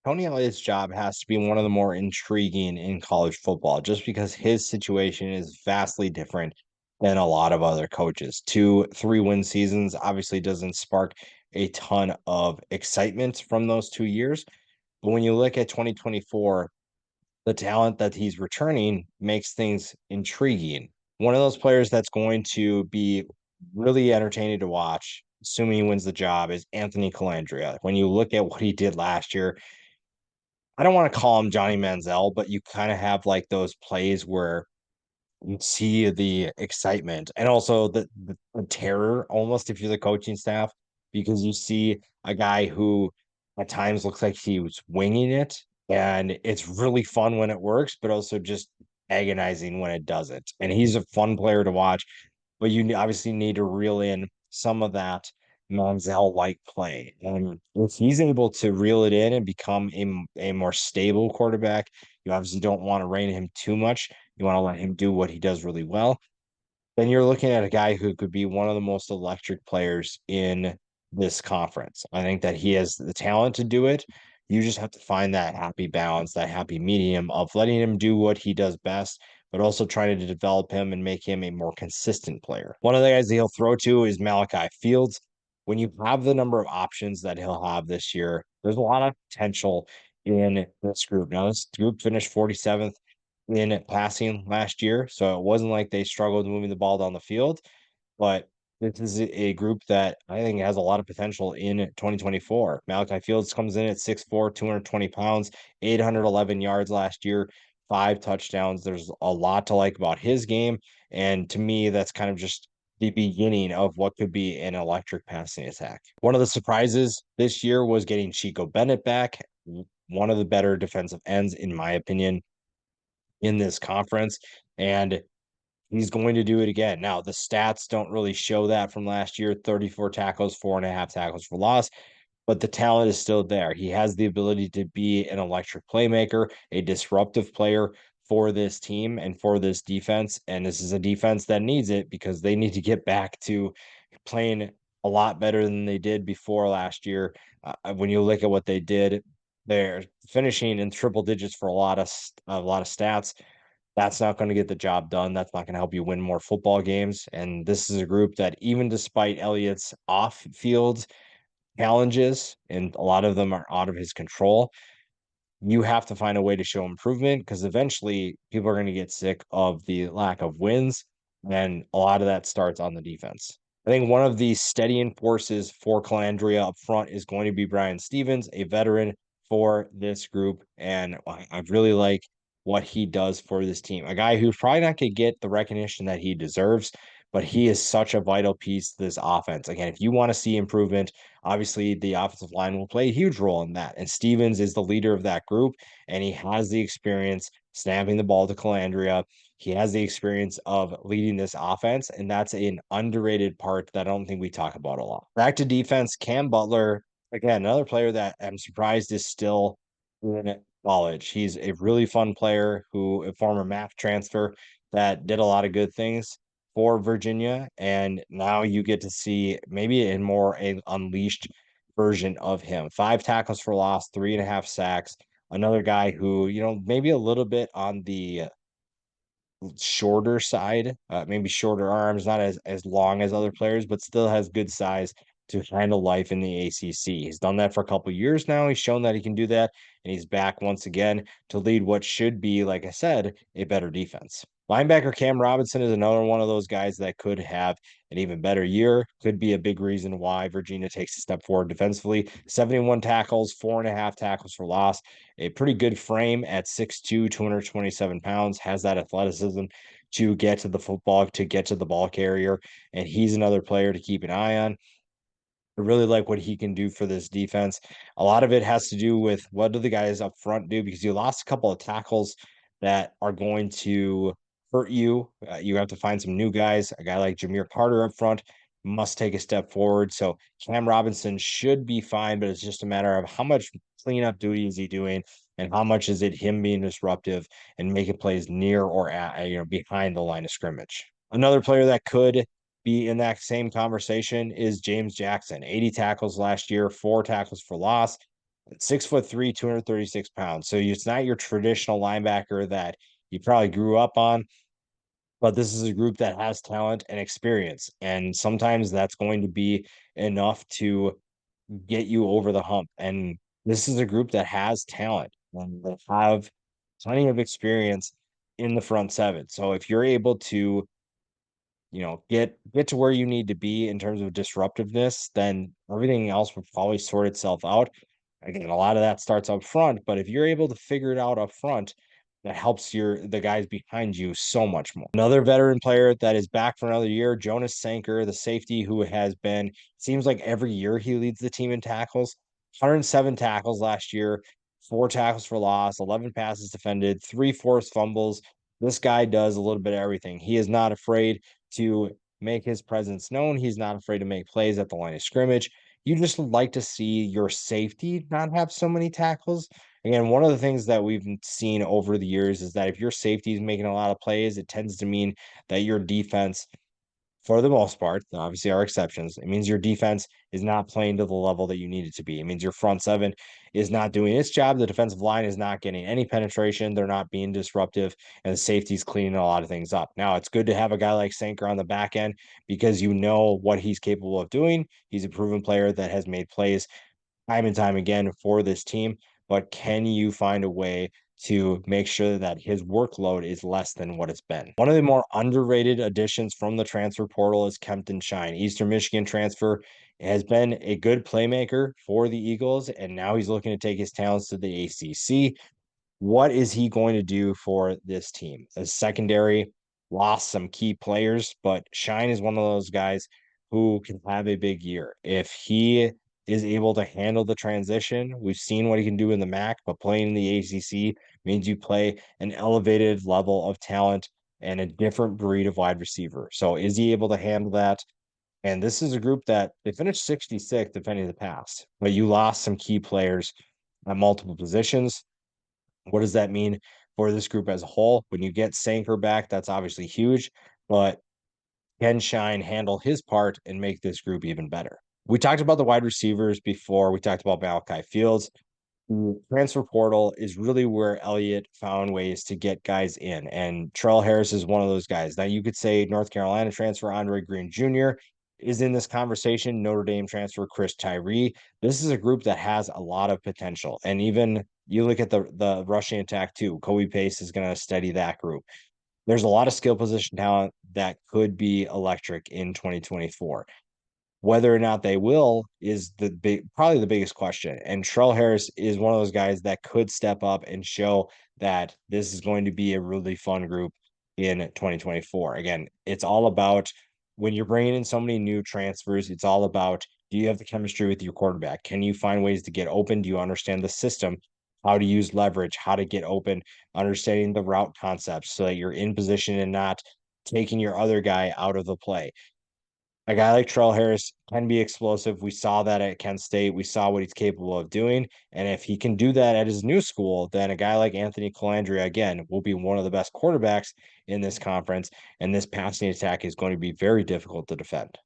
Tony Elliott's job has to be one of the more intriguing in college football just because his situation is vastly different than a lot of other coaches. 2 3 win seasons obviously doesn't spark a ton of excitement from those 2 years. But when you look at 2024, the talent that he's returning makes things intriguing. One of those players that's going to be really entertaining to watch, assuming he wins the job, is Anthony Calandria. When you look at what he did last year, I don't want to call him Johnny Manziel, but you kind of have like those plays where you see the excitement and also the terror almost if you're the coaching staff, because you see a guy who at times looks like he was winging it, and it's really fun when it works, but also just agonizing when it doesn't. And he's a fun player to watch, but you obviously need to reel in some of that Manziel-like play. And if he's able to reel it in and become a more stable quarterback, you obviously don't want to rein him too much. You want to let him do what he does really well. Then you're looking at a guy who could be one of the most electric players in this conference. I think that he has the talent to do it. You just have to find that happy balance, that happy medium of letting him do what he does best, but also trying to develop him and make him a more consistent player. One of the guys that he'll throw to is Malachi Fields. When you have the number of options that he'll have this year, there's a lot of potential in this group. Now, this group finished 47th in passing last year. So it wasn't like they struggled moving the ball down the field, but this is a group that I think has a lot of potential in 2024. Malachi Fields comes in at 6'4", 220 pounds, 811 yards last year, 5 touchdowns. There's a lot to like about his game. And to me, that's kind of just the beginning of what could be an electric passing attack. One of the surprises this year was getting Chico Bennett back, one of the better defensive ends, in my opinion, in this conference, and he's going to do it again. Now, the stats don't really show that from last year: 34 tackles, 4.5 tackles for loss, but the talent is still there. He has the ability to be an electric playmaker, a disruptive player for this team and for this defense. And this is a defense that needs it because they need to get back to playing a lot better than they did before last year. When you look at what they did, they're finishing in triple digits for a lot of stats. That's not going to get the job done. That's not going to help you win more football games. And this is a group that, even despite Elliott's off-field challenges, and a lot of them are out of his control, you have to find a way to show improvement because eventually people are going to get sick of the lack of wins. And a lot of that starts on the defense. I think one of the steadying forces for Calandria up front is going to be Brian Stevens, a veteran for this group. And I really like what he does for this team. A guy who's probably not going to get the recognition that he deserves, but he is such a vital piece to this offense. Again, if you want to see improvement, obviously the offensive line will play a huge role in that. And Stevens is the leader of that group, and he has the experience snapping the ball to Calandria. He has the experience of leading this offense, and that's an underrated part that I don't think we talk about a lot. Back to defense, Cam Butler, again, another player that I'm surprised is still in college. He's a really fun player who, a former math transfer that did a lot of good things for Virginia, and now you get to see maybe a more unleashed version of him. 5 tackles for loss, 3.5 sacks. Another guy who, maybe a little bit on the shorter side, maybe shorter arms, not as long as other players, but still has good size to handle life in the ACC. He's done that for a couple years now. He's shown that he can do that, and he's back once again to lead what should be, like I said, a better defense. Linebacker Cam Robinson is another one of those guys that could have an even better year. Could be a big reason why Virginia takes a step forward defensively. 71 tackles, 4.5 tackles for loss. A pretty good frame at 6'2", 227 pounds. Has that athleticism to get to the football, to get to the ball carrier. And he's another player to keep an eye on. I really like what he can do for this defense. A lot of it has to do with what do the guys up front do, because you lost a couple of tackles that are going to hurt you. You have to find some new guys. A guy like Jameer Carter up front must take a step forward. So Cam Robinson should be fine, but it's just a matter of how much cleanup duty is he doing and how much is it him being disruptive and making plays near or behind the line of scrimmage. Another player that could be in that same conversation is James Jackson. 80 tackles last year, 4 tackles for loss. 6'3", 236 pounds. So it's not your traditional linebacker that you probably grew up on, but this is a group that has talent and experience. And sometimes that's going to be enough to get you over the hump. And this is a group that has talent and they have plenty of experience in the front seven. So if you're able to, get to where you need to be in terms of disruptiveness, then everything else will probably sort itself out. Again, a lot of that starts up front, but if you're able to figure it out up front, that helps the guys behind you so much more. Another veteran player that is back for another year, Jonas Sanker, the safety who has been, seems like every year he leads the team in tackles. 107 tackles last year, 4 tackles for loss, 11 passes defended, 3 forced fumbles. This guy does a little bit of everything. He is not afraid to make his presence known. He's not afraid to make plays at the line of scrimmage. You just like to see your safety not have so many tackles. Again, one of the things that we've seen over the years is that if your safety is making a lot of plays, it tends to mean that your defense, for the most part, obviously are exceptions. It means your defense is not playing to the level that you need it to be. It means your front seven is not doing its job. The defensive line is not getting any penetration. They're not being disruptive, and the safety's cleaning a lot of things up. Now, it's good to have a guy like Sanker on the back end because you know what he's capable of doing. He's a proven player that has made plays time and time again for this team, but can you find a way to make sure that his workload is less than what it's been? One of the more underrated additions from the transfer portal is Kempton Shine. Eastern Michigan transfer has been a good playmaker for the Eagles, and now he's looking to take his talents to the ACC. What is he going to do for this team? The secondary lost some key players, but Shine is one of those guys who can have a big year. If he is able to handle the transition, we've seen what he can do in the MAC, but playing in the ACC means you play an elevated level of talent and a different breed of wide receiver. So is he able to handle that? And this is a group that they finished 66th defending the pass, but you lost some key players at multiple positions. What does that mean for this group as a whole? When you get Sanker back, that's obviously huge, but can Shine handle his part and make this group even better? We talked about the wide receivers before. We talked about Malachi Fields. Transfer portal is really where Elliott found ways to get guys in, and Terrell Harris is one of those guys. Now, you could say North Carolina transfer Andre Green Jr. is in this conversation. Notre Dame transfer Chris Tyree. This is a group that has a lot of potential, and even you look at the rushing attack too. Kobe Pace is going to steady that group. There's a lot of skill position talent that could be electric in 2024. Whether or not they will is probably the biggest question. And Trell Harris is one of those guys that could step up and show that this is going to be a really fun group in 2024. Again, it's all about when you're bringing in so many new transfers, it's all about, do you have the chemistry with your quarterback? Can you find ways to get open? Do you understand the system? How to use leverage, how to get open, understanding the route concepts so that you're in position and not taking your other guy out of the play. A guy like Trell Harris can be explosive. We saw that at Kent State. We saw what he's capable of doing. And if he can do that at his new school, then a guy like Anthony Colandrea, again, will be one of the best quarterbacks in this conference. And this passing attack is going to be very difficult to defend.